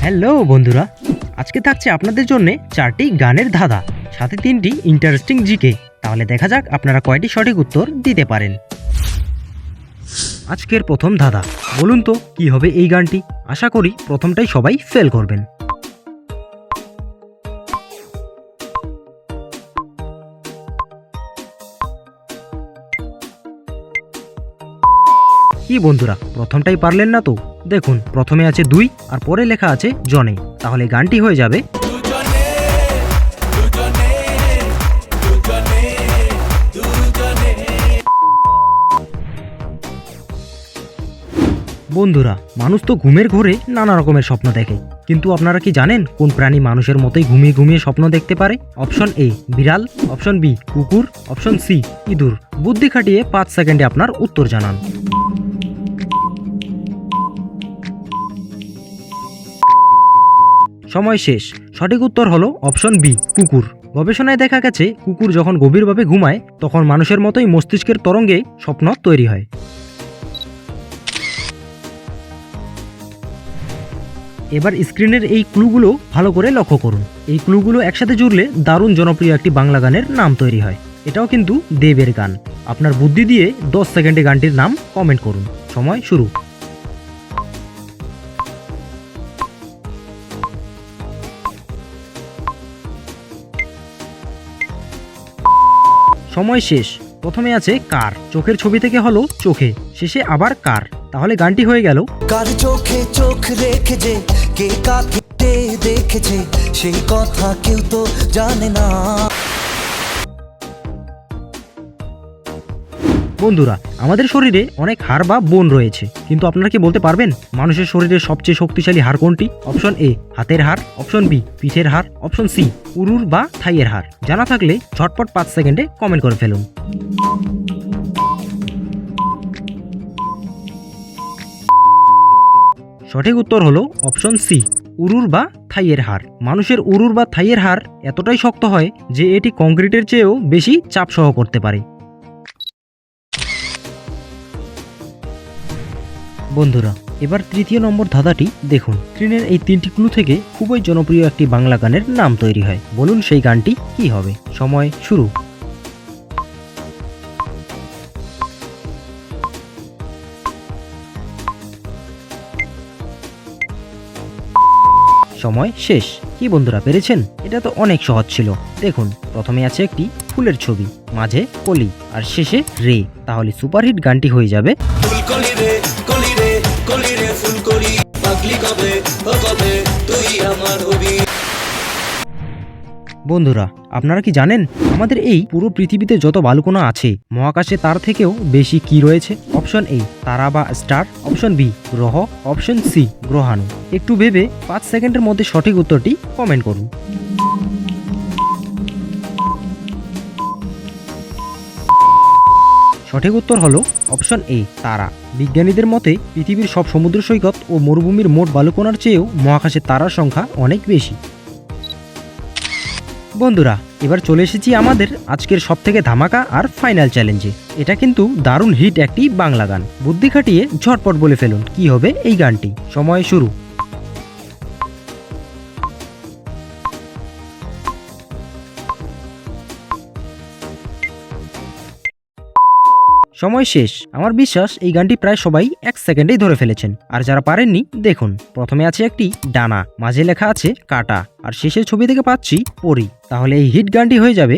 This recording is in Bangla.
হ্যালো বন্ধুরা, আজকে থাকছে আপনাদের জন্য 4টি গানের ধাঁধা, সাথে 3টি ইন্টারেস্টিং জিকে। তাহলে দেখা যাক আপনারা কয়টি সঠিক উত্তর দিতে পারেন। আজকের প্রথম ধাঁধা, বলুন তো কি হবে এই গানটি। আশা করি প্রথমটাই সবাই ফেল করবেন। কি বন্ধুরা, প্রথমটাই পারলেন না তো? দেখুন, প্রথমে আছে 2 আর পরে লেখা আছে জনে। তাহলে গানটি হয়ে যাবে বন্ধুরা, মানুষ তো ঘুমের ঘোরে নানা রকমের স্বপ্ন দেখে, কিন্তু আপনারা কি জানেন কোন প্রাণী মানুষের মতোই ঘুমিয়ে ঘুমিয়ে স্বপ্ন দেখতে পারে? অপশন এ বিড়াল, অপশন বি কুকুর, অপশন সি ইঁদুর। বুদ্ধি খাটিয়ে 5 সেকেন্ডে আপনার উত্তর জানান। সময় শেষ। সঠিক উত্তর হলো অপশন বি কুকুর। গবেষণায় দেখা গেছে কুকুর যখন গভীরভাবে ঘুমায় তখন মানুষের মতোই মস্তিষ্কের তরঙ্গে স্বপ্ন তৈরি হয়। এবার স্ক্রিনের এই ক্লুগুলো ভালো করে লক্ষ্য করুন। এই ক্লুগুলো একসাথে জুড়লে দারুণ জনপ্রিয় একটি বাংলা গানের নাম তৈরি হয়। এটাও কিন্তু দেবের গান। আপনার বুদ্ধি দিয়ে 10 সেকেন্ডে গানটির নাম কমেন্ট করুন। সময় শুরু। সময় শেষ। প্রথমে আছে কার, চোখের ছবি থেকে হলো চোখে, শেষে আবার কার। তাহলে গানটি হয়ে গেল কার চোখে চোখ রেখেছে, কে কাকে দেখেছে, সেই কথা কেউ তো জানে না। বন্ধুরা, আমাদের শরীরে অনেক হাড় বা বোন রয়েছে, কিন্তু আপনারা কি বলতে পারবেন মানুষের শরীরের সবচেয়ে শক্তিশালী হাড় কোনটি? অপশন এ হাতের হাড়, অপশন বি পিঠের হাড়, অপশন সি উরুর বা থাইয়ের হাড়। জানা থাকলে ঝটপট 5 সেকেন্ডে কমেন্ট করে ফেলুন। সঠিক উত্তর হলো অপশন সি উরুর বা থাইয়ের হাড়। মানুষের উরুর বা থাইয়ের হাড় এতটাই শক্ত হয় যে এটি কংক্রিটের চেয়েও বেশি চাপ সহ করতে পারে। বন্ধুরা, এবার তৃতীয় নম্বর ধাঁধাটি দেখুন। স্ক্রিনের এই 3টি ক্লু থেকে খুবই জনপ্রিয় একটি বাংলা গানের নাম তৈরি হয়। বলুন সেই গানটি কি হবে। সময় শুরু। সময় শেষ। কি বন্ধুরা, পেরেছেন? এটা তো অনেক সহজ ছিল। দেখুন, প্রথমে আছে একটি ফুলের ছবি, মাঝে কলি আর শেষে রে। তাহলে সুপারহিট গানটি হয়ে যাবে ফুলকলি রে কলি রে কলি রে ফুলকলি, পাগলি কবে ও কবে তুই আমার হবি। বন্ধুরা, আপনারা কি জানেন আমাদের এই পুরো পৃথিবীতে যত বালুকণা আছে মহাকাশে তার থেকেও বেশি কি রয়েছে? অপশন এ তারা বা স্টার, অপশন বি গ্রহ, অপশন সি গ্রহাণু। একটু ভেবে 5 সেকেন্ডের মধ্যে সঠিক উত্তরটি কমেন্ট করুন। সঠিক উত্তর হলো অপশন এ তারা। বিজ্ঞানীদের মতে পৃথিবীর সব সমুদ্র সৈকত ও মরুভূমির মোট বালুকণার চেয়েও মহাকাশে তারার সংখ্যা অনেক বেশি। বন্ধুরা, এবার চলে এসেছি আমাদের আজকের সবথেকে ধামাকা আর ফাইনাল চ্যালেঞ্জে। এটা কিন্তু দারুণ হিট একটি বাংলা গান। বুদ্ধি খাটিয়ে ঝটপট বলে ফেলুন কি হবে এই গানটি। সময় শুরু। সময় শেষ। আমার বিশ্বাস এই গানটি প্রায় সবাই 1 সেকেন্ডেই ধরে ফেলেছেন। আর যারা পারেননি, দেখুন, প্রথমে আছে একটি ডানা, মাঝে লেখা আছে কাটা আর শেষের ছবি থেকে পাচ্ছি পরি। তাহলে এই হিট গানটি হয়ে যাবে